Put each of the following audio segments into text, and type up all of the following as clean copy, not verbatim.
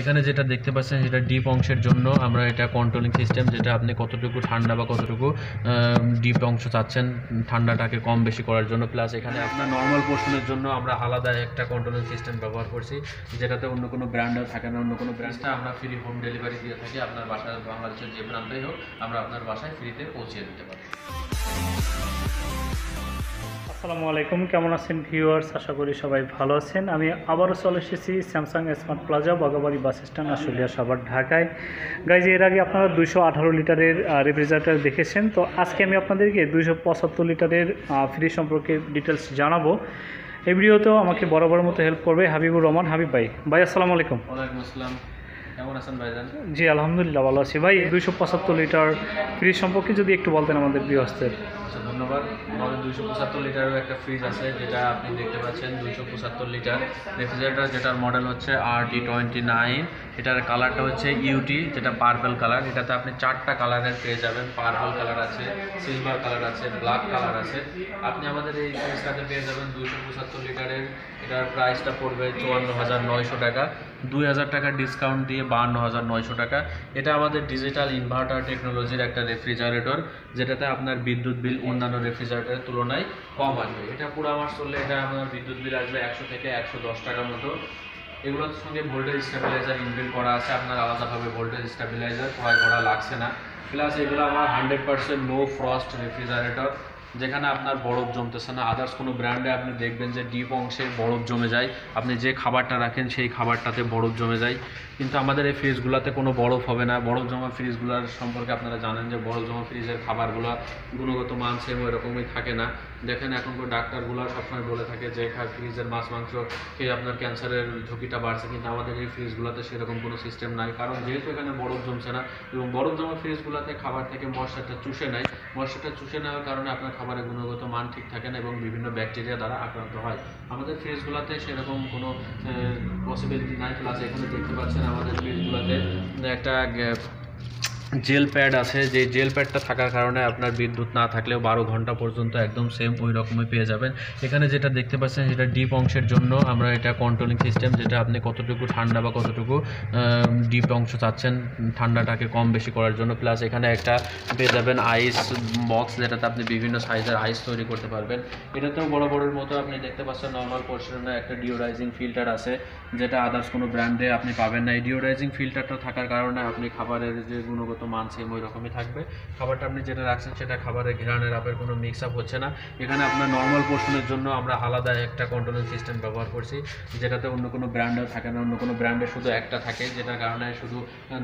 এখানে যেটা দেখতে পাচ্ছেন সেটা ডিপ অংশের জন্য আমরা এটা কন্ট্রোলিং সিস্টেম, যেটা আপনি কতটুকু ঠান্ডা বা কতটুকু ডিপ অংশ চাচ্ছেন ঠান্ডাটাকে কম বেশি করার জন্য। প্লাস এখানে আপনার নর্মাল পোর্শনের জন্য আমরা আলাদা একটা কন্ট্রোলিং সিস্টেম ব্যবহার করছি, যেটাতে অন্য কোনো ব্র্যান্ডও থাকে না। অন্য কোনো ব্র্যান্ডটা আমরা ফ্রি হোম ডেলিভারি দিয়ে থাকি, আপনার বাসায় বাংলাদেশের যে প্রান্তেই হোক আমরা আপনার বাসায় ফ্রিতে পৌঁছে দিতে পারি। আসসালামু আলাইকুম, কেমন আছেন ভিউয়ার্স? আশা করি সবাই ভালো আছেন। আমি আবারও চলে এসেছি Samsung smart plaza, Bogabari bus stand, Ashulia, Savar, ঢাকায়। গাইজ, এর আগে আপনারা 218 লিটারের রেফ্রিজারেটর দেখেছেন। তো আজকে আমি আপনাদেরকে 275 লিটারের ফ্রিজ সম্পর্কে ডিটেলস জানাবো। এই ভিডিওতেও আমাকে বরাবরের মতো হেল্প করবে হাবিবুর রহমান। হাবিব ভাই, আলাইকুম আলাইকুম। ওয়ালাইকুম আসসালাম, কেমন আছেন ভাইজান? জি আলহামদুলিল্লাহ ভালো আছি ভাই। 275 লিটার ফ্রিজ সম্পর্কে যদি একটু বলতেন আমাদের ভিউয়ার্সদের। আচ্ছা, ধন্যবাদ। আমাদের 275 লিটারের একটা ফ্রিজ আছে, যেটা আপনি দেখতে পাচ্ছেন 275 লিটার রেফ্রিজারেটর, যেটার মডেল হচ্ছে RD29। এটার কালারটা হচ্ছে ইউটি, যেটা পার্পল কালার। এটাতে আপনি 4টা কালারের পেয়ে যাবেন। পার্পল কালার আছে, সিলভার কালার আছে, ব্ল্যাক কালার আছে। আপনি আমাদের এই ফ্রিজটাতে পেয়ে যাবেন 275 লিটারের। এটার প্রাইসটা পড়বে 54,900 টাকা, 2,000 টাকা ডিসকাউন্ট দিয়ে 52,900 টাকা। এটা আমাদের ডিজিটাল ইনভার্টার টেকনোলজির একটা রেফ্রিজারেটর, যেটাতে আপনার বিদ্যুৎ বিল অন্যান্য রেফ্রিজারেটরের তুলনায় কম আসবে। এটা পুরো মাস চললে এটা আপনার বিদ্যুৎ বিল আসবে 100 থেকে 110 টাকার মতো। এগুলোর সঙ্গে ভোল্টেজ স্টেবিলাইজার ইনবিল্ট করা আছে, আপনার আলাদাভাবে ভোল্টেজ স্টেবিলাইজার ক্রয় করা লাগছে না। প্লাস এগুলো আমার 100% নো ফ্রস্ট রেফ্রিজারেটর, যেখানে আপনার বরফ জমতেছে না। আদার্স কোনো ব্র্যান্ডে আপনি দেখবেন যে ডিপ অংশে বরফ জমে যায়, আপনি যে খাবারটা রাখেন সেই খাবারটাতে বরফ জমে যায়, কিন্তু আমাদের এই ফ্রিজগুলোতে কোনো বরফ হবে না। বরফ জমা ফ্রিজগুলোর সম্পর্কে আপনারা জানেন যে বরফ জমা ফ্রিজের খাবারগুলো গুণগত মান সেম ওইরকমই থাকে না। দেখেন এখনকার ডাক্তারগুলো সবসময় বলে থাকে যে ফ্রিজের মাছ মাংস খেয়ে আপনার ক্যান্সারের ঝুঁকিটা বাড়ছে, কিন্তু আমাদের এই ফ্রিজগুলোতে সেরকম কোনো সিস্টেম নাই। কারণ যেহেতু এখানে বরফ জমছে না, এবং বরফ জমা ফ্রিজগুলোতে খাবার থেকে ময়শ্চারটা চুষে নেয়। ময়শ্চারটা চুষে নেওয়ার কারণে আপনার খাবারের গুণগত মান ঠিক থাকে না এবং বিভিন্ন ব্যাকটেরিয়া দ্বারা আক্রান্ত হয়। আমাদের ফ্রিজগুলোতে সেরকম কোনো পসিবিলিটি নাই। প্লাস এখানে দেখতে পাচ্ছেন আমাদের ফ্রিজগুলোতে একটা জেল প্যাড আছে, যে জেল প্যাডটা থাকার কারণে আপনার বিদ্যুৎ না থাকলেও 12 ঘন্টা পর্যন্ত একদম সেম ওই রকমই পেয়ে যাবেন। এখানে যেটা দেখতে পাচ্ছেন সেটা ডিপ অংশের জন্য আমরা এটা কন্ট্রোলিং সিস্টেম, যেটা আপনি কতটুকু ঠান্ডা বা কতটুকু ডিপ অংশ চাচ্ছেন ঠান্ডাটাকে কম বেশি করার জন্য। প্লাস এখানে একটা পেয়ে যাবেন আইস বক্স, যেটাতে আপনি বিভিন্ন সাইজের আইস তৈরি করতে পারবেন। এটাতেও বড়ের মতো আপনি দেখতে পাচ্ছেন নর্মাল পোর্শনে একটা ডিওরাইজিং ফিল্টার আছে, যেটা আদার্স কোনো ব্র্যান্ডে আপনি পাবেন না। এই ডিওরাইজিং ফিল্টারটা থাকার কারণে আপনি খাবারের যে গুণগত মান সেম ওই রকমই থাকবে। খাবারটা আপনি যেটা রাখছেন সেটা খাবারের ঘেরানের আপের কোনো মিক্স আপ হচ্ছে না। এখানে আপনার নর্মাল পোর্শনের জন্য আমরা আলাদা একটা কন্ট্রোলিং সিস্টেম ব্যবহার করছি, যেটাতে অন্য কোনো ব্র্যান্ডও থাকে না। অন্য কোনো ব্র্যান্ডে শুধু একটা থাকে, যেটার কারণে শুধু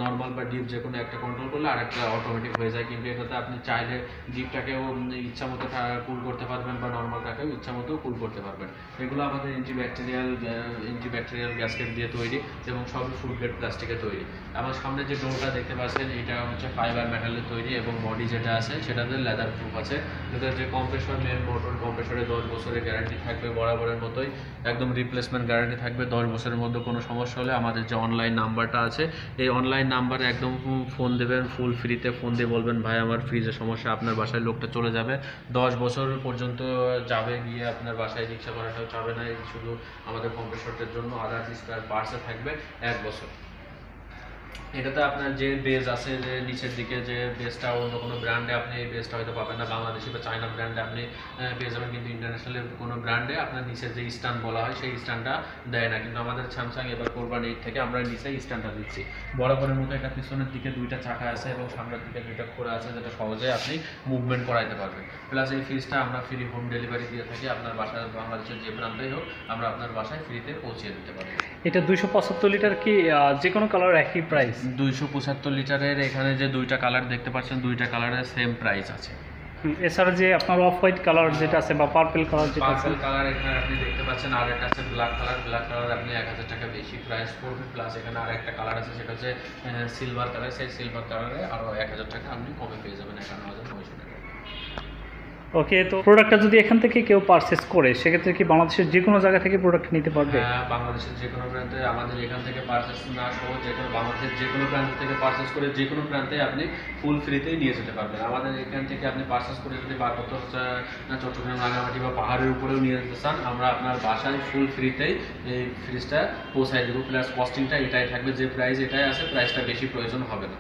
নর্মাল বা ডিপ যে কোনো একটা কন্ট্রোল করলে আরেকটা অটোমেটিক হয়ে যায়। কিন্তু এটাতে আপনি চাইলে ডিপটাকেও ইচ্ছা মতো কুল করতে পারবেন বা নর্মালটাকেও ইচ্ছা মতো কুল করতে পারবেন। এগুলো আমাদের অ্যান্টিব্যাকটেরিয়াল গ্যাসকেট দিয়ে তৈরি এবং সবই ফুড গ্রেড প্লাস্টিকের তৈরি। আমার সামনে যে ডোরটা দেখতে পাচ্ছেন এটা হচ্ছে ফাইবার মেটালের তৈরি, এবং বডি যেটা আছে সেটাতে লেদার প্রুফ আছে। এটার যে কম্প্রেসর, মেন মোটর কম্প্রেসরে 10 বছরের গ্যারান্টি থাকবে, বরাবরের মতোই একদম রিপ্লেসমেন্ট গ্যারান্টি থাকবে। 10 বছরের মধ্যে কোনো সমস্যা হলে আমাদের যে অনলাইন নাম্বারটা আছে, এই অনলাইন নাম্বারে একদম ফোন দেবেন, ফুল ফ্রিতে ফোন দিয়ে বলবেন ভাই আমার ফ্রিজের সমস্যা, আপনার বাসায় লোকটা চলে যাবে। 10 বছর পর্যন্ত যাবে, গিয়ে আপনার বাসায় রিক্সা করাটাও যাবে না। শুধু আমাদের কম্প্রেসরটার জন্য আদার্স স্পেয়ার পার্টসে থাকবে 1 বছর। এটাতে আপনার যে বেজ আছে, যে নিচের দিকে যে বেজটা অন্য কোনো ব্র্যান্ডে আপনি এই বেজটা হয়তো পাবেন না, বাংলাদেশি বা চায়না ব্র্যান্ডে আপনি পেয়ে যাবেন, কিন্তু ইন্টারন্যাশনাল কোনো ব্র্যান্ডে আপনার নিচের যে স্ট্যান্ড বলা হয় সেই স্ট্যান্ডটা দেয় না। কিন্তু আমাদের স্যামসাং এবার কোরবান 8 থেকে আমরা নিচে স্ট্যান্ডটা দিচ্ছি। বরাবরের মতো এটা পিছনের দিকে 2টা চাকা আছে এবং সামনের দিকে 2টা খোলা আছে, যেটা সহজে আপনি মুভমেন্ট করাইতে পারবেন। প্লাস এই ফ্রিজটা আমরা ফ্রি হোম ডেলিভারি দিয়ে থাকি, আপনার বাসায় বাংলাদেশের যে প্রান্তেই হোক আমরা আপনার বাসায় ফ্রিতে পৌঁছে দিতে পারবো। এটা 275 লিটার কি যে কোনো কালার একই প্রাইস? 275 লিটারের এখানে যে 2টা কালার দেখতে পাচ্ছেন, 2টা কালারের সেম প্রাইস আছে। এছাড়া যে আপনার অফ হোয়াইট কালার যেটা আছে বা পার্পল কালার যেটা আছে, পার্পল কালার এখানে আপনি দেখতে পাচ্ছেন, আর একটা আছে ব্ল্যাক কালার। ব্ল্যাক কালার আপনি 1000 টাকা বেশি প্রাইস পড়বে। প্লাস এখানে আর একটা কালার আছে, সেটা হচ্ছে সিলভার কালার। সেই সিলভার কালারে আরও 1000 টাকা আপনি কমে পেয়ে যাবেন, 51,900 টাকা। ওকে, তো প্রোডাক্টটা যদি এখান থেকে কেউ পারচেস করে সেক্ষেত্রে কি বাংলাদেশের যে কোনো জায়গা থেকে প্রোডাক্ট নিতে পারবে? হ্যাঁ, বাংলাদেশের যে কোনো প্রান্তে আমাদের এখান থেকে পারচেস না সহ যে কোনো বাংলাদেশের যে কোনো প্রান্ত থেকে পারচেস করে যে কোনো প্রান্তে আপনি ফুল ফ্রিতেই নিয়ে যেতে পারবেন। আমাদের এখান থেকে আপনি পারচেস করে যদি পার্বত্য চট্টগ্রাম, রাঙামাটি বা পাহাড়ের উপরেও নিয়ে যেতে চান, আমরা আপনার বাসায় ফুল ফ্রিতেই এই ফ্রিজটা পৌঁছায় দেবো। প্লাস কস্টিংটা এটাই থাকবে, যে প্রাইস এটাই আছে, প্রাইসটা বেশি প্রয়োজন হবে না।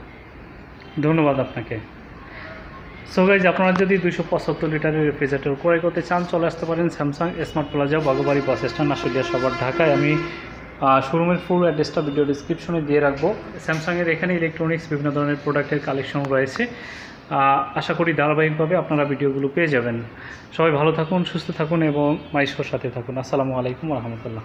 ধন্যবাদ আপনাকে। সো গাইজ, আপনারা যদি 275 লিটারের রেফ্রিজারেটর ক্রয় করতে চান চলে আসতে পারেন স্যামসাং স্মার্ট প্লাজা, বগবাড়ি বাস স্ট্যান্ড, আশুলিয়া সবার ঢাকায়। আমি শোরুমের ফুল অ্যাড্রেসটা ভিডিও ডিসক্রিপশনে দিয়ে রাখবো। স্যামসাংয়ের এখানে ইলেকট্রনিক্স বিভিন্ন ধরনের প্রোডাক্টের কালেকশন রয়েছে। আশা করি ধারাবাহিকভাবে আপনারা ভিডিওগুলো পেয়ে যাবেন। সবাই ভালো থাকুন, সুস্থ থাকুন এবং মাইশোর সাথে থাকুন। আসসালামু আলাইকুম রহমতুল্লাহ।